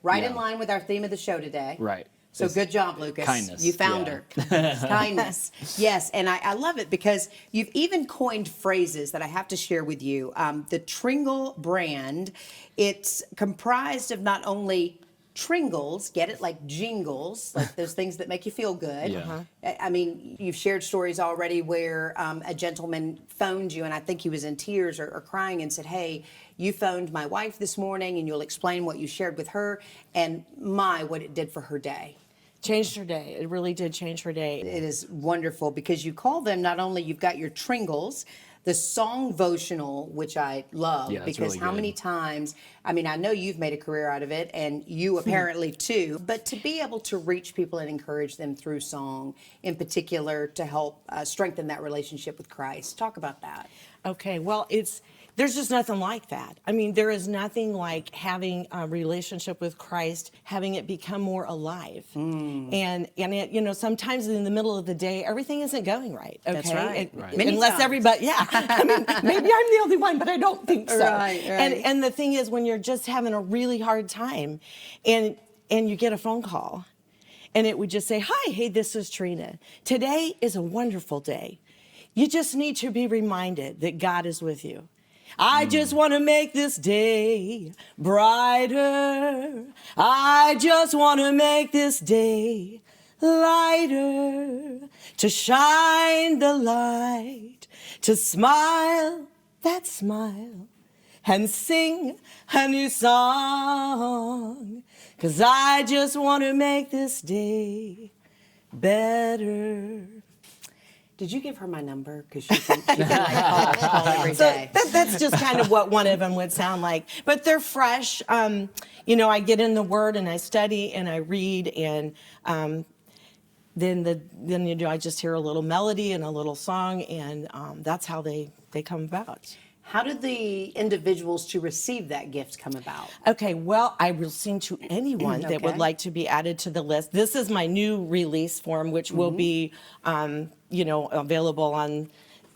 Right in line with our theme of the show today. Right. So good job, Lucas. Kindness. You found her. Kindness. Yes, and I love it because you've even coined phrases that I have to share with you. The Treen'ngles brand, it's comprised of not only Treen'ngles, get it, like jingles, like those things that make you feel good. Yeah. I mean, you've shared stories already where a gentleman phoned you, and I think he was in tears or crying and said, hey, you phoned my wife this morning, and you'll explain what you shared with her, and what it did for her day. Changed her day. It really did change her day. It is wonderful because you call them, not only you've got your Treen'ngles, the song votional, which I love, because really how good. many times, I mean, I know you've made a career out of it, and you apparently too, but to be able to reach people and encourage them through song, in particular, to help strengthen that relationship with Christ. Talk about that. Okay, well, there's just nothing like that. I mean, there is nothing like having a relationship with Christ, having it become more alive. And it, sometimes in the middle of the day, everything isn't going right. Okay? That's right. Unless times. everybody, yeah. I mean, maybe I'm the only one, but I don't think so. Right. And the thing is, when you're just having a really hard time, and you get a phone call, and it would just say, "Hi, hey, this is Treena. Today is a wonderful day. You just need to be reminded that God is with you. I just want to make this day brighter. I just want to make this day lighter. To shine the light, to smile that smile, and sing a new song. 'Cause I just want to make this day better." Did you give her my number? Because she can like call every day. That's just kind of what one of them would sound like. But they're fresh. I get in the Word and I study and I read, and then I just hear a little melody and a little song, and that's how they come about. How did the individuals to receive that gift come about? Okay, well, I will sing to anyone that would Okay. like to be added to the list. This is my new release form, which will be, available on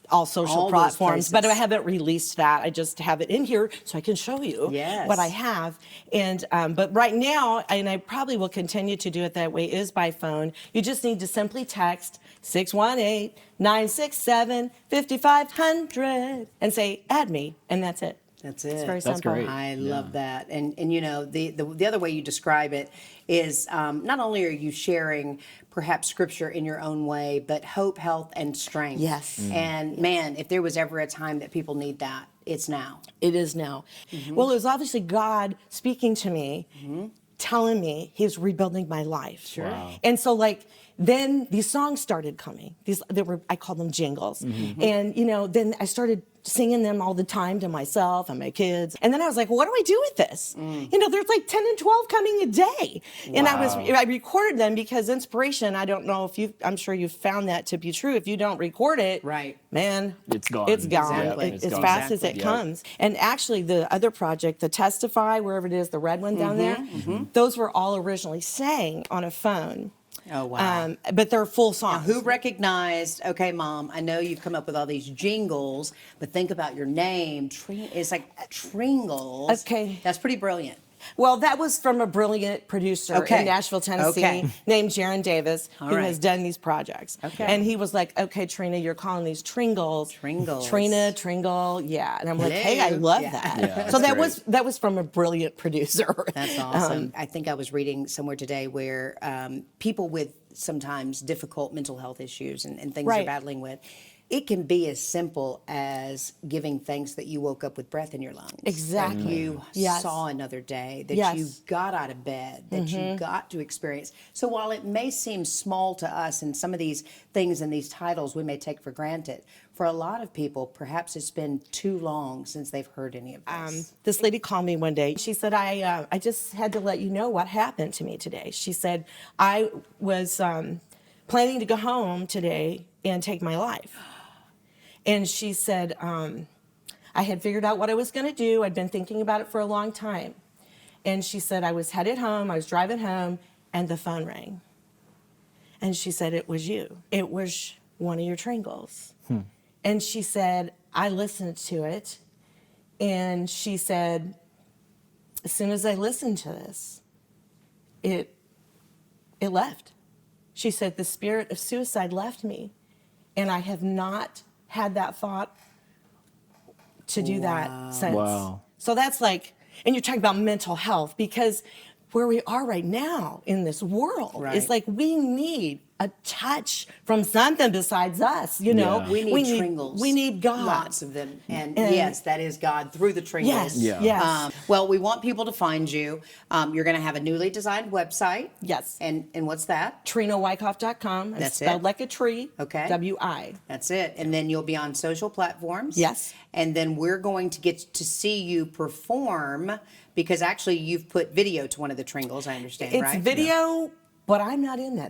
all social All those platforms. But I places. haven't released that. I just have it in here so I can show you Yes. what I have. And but right now, and I probably will continue to do it that way, is by phone. You just need to simply text 618-967-5500 and say, "Add me," and that's it. That's it. It's very That's simple. great. I love that. And the other way you describe it is not only are you sharing perhaps scripture in your own way, but hope, health, and strength. Yes. And man, if there was ever a time that people need that, it's now. It is now. Well, it was obviously God speaking to me, telling me He's rebuilding my life. Sure. Wow. And so, then these songs started coming. I call them jingles. And then I started singing them all the time to myself and my kids. And then I was like, well, what do I do with this? There's like 10 and 12 coming a day. And I recorded them because inspiration, I don't know if I'm sure you've found that to be true. If you don't record it, Right. man, It's gone. It's gone. Exactly. As It's fast gone. as it Yep. comes. And actually, the other project, the Testify, wherever it is, the red one down there, those were all originally sang on a phone. Oh, wow. But they're full songs. Who recognized, okay, Mom, I know you've come up with all these jingles, but think about your name. It's like Treen'ngles. Okay. That's pretty brilliant. Well, that was from a brilliant producer Okay. in Nashville, Tennessee, Okay. named Jaron Davis, All who right. has done these projects. Okay. And he was like, "Okay, Treena, you're calling these Treen'ngles." Treen'ngles. Treena, Tringle, yeah. And I'm like, "Hey, I Hello. love Yeah. that." Yeah, So that's that was from a brilliant producer. That's awesome. I think I was reading somewhere today where people with sometimes difficult mental health issues and things they're Right. battling with, it can be as simple as giving thanks that you woke up with breath in your lungs. Exactly. That you Yes. saw another day, that Yes. you got out of bed, that you got to experience. So while it may seem small to us and some of these things and these titles we may take for granted, for a lot of people, perhaps it's been too long since they've heard any of this. This lady called me one day. She said, I just had to let you know what happened to me today. She said, I was planning to go home today and take my life. And she said, I had figured out what I was going to do. I'd been thinking about it for a long time. And she said, I was headed home, I was driving home, and the phone rang. And she said, it was you. It was one of your Treen'ngles. And she said, I listened to it. And she said, as soon as I listened to this, it left. She said, the spirit of suicide left me, and I have not had that thought to do that since. Wow. So that's like, and you're talking about mental health, because where we are right now in this world Right. is like we need a touch from something besides us, you know. Yeah. We need Treen'ngles. We need God. Lots of them. And yes, that is God through the Treen'ngles. Yes, Yeah. yes. Well, we want people to find you. You're going to have a newly designed website. Yes. And what's that? TreenaWicoff.com. It's That's spelled it? like a tree. Okay. W-I. That's it. And then you'll be on social platforms. Yes. And then we're going to get to see you perform, because actually you've put video to one of the Treen'ngles, I understand, It's right? video, but I'm not in that